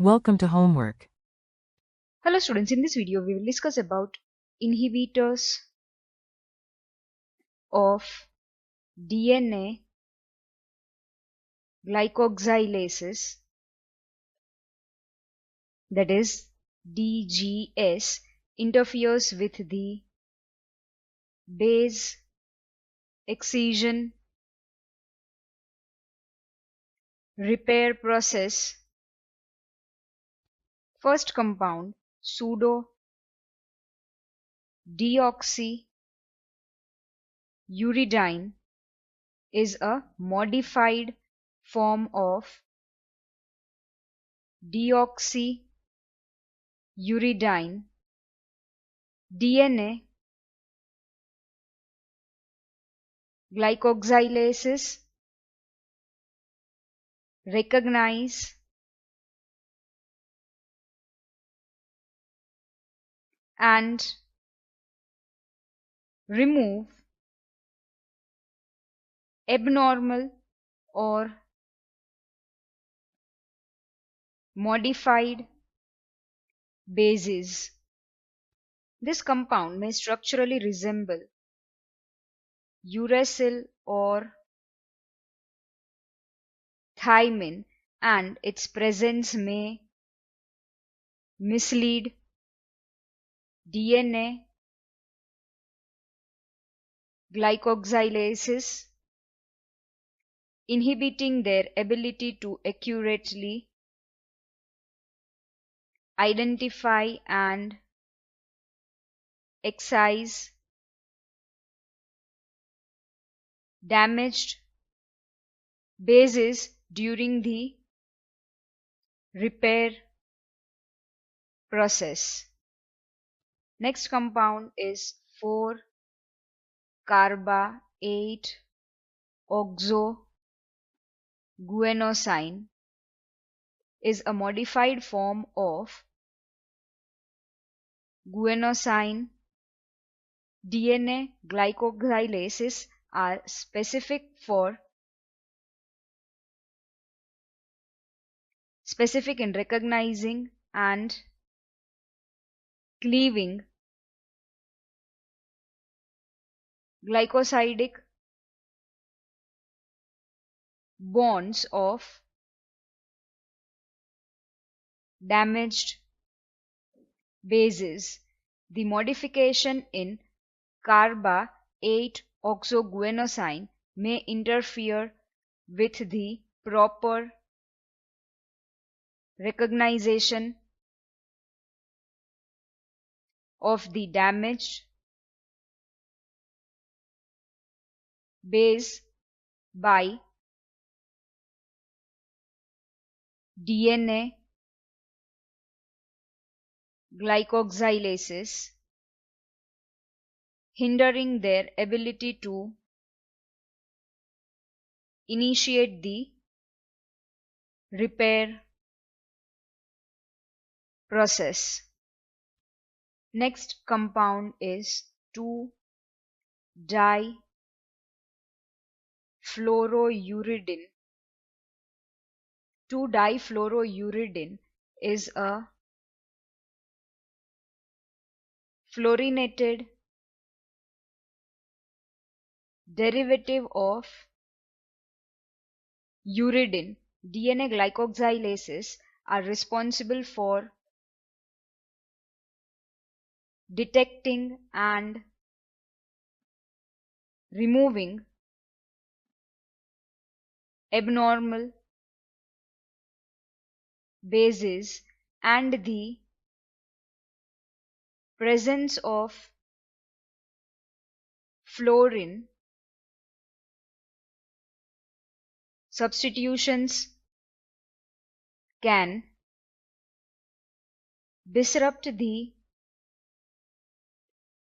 Welcome to homework. Hello students, in this video we will discuss about inhibitors of DNA glycosylases, that is DGS, interferes with the base excision repair process. First compound, pseudo deoxyuridine, is a modified form of deoxyuridine DNA glycosylases recognize and remove abnormal or modified bases. This compound may structurally resemble uracil or thymine, and its presence may mislead DNA glycosylases, inhibiting their ability to accurately identify and excise damaged bases during the repair process. Next compound is 4-carba-8-oxoguanosine, is a modified form of guanosine. DNA glycosylases are specific in recognizing and cleaving glycosidic bonds of damaged bases. The modification in carba-8-oxoguanosine may interfere with the proper recognition of the damaged base by DNA glycosylases, hindering their ability to initiate the repair process. Next compound is 2-difluorouridine. 2-difluorouridine is a fluorinated derivative of uridine. DNA glycosylases are responsible for detecting and removing abnormal bases, and the presence of fluorine substitutions can disrupt the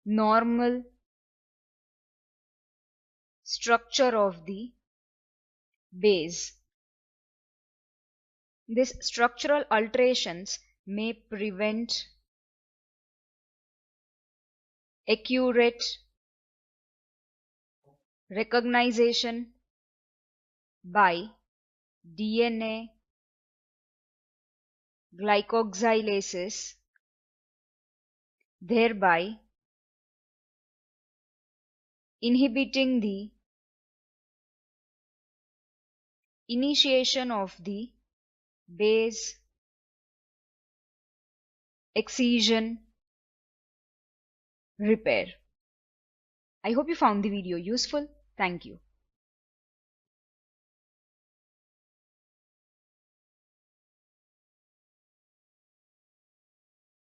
normal structure of the base. These structural alterations may prevent accurate recognition by DNA glycosylases, thereby inhibiting the initiation of the base excision repair. I hope you found the video useful. Thank you.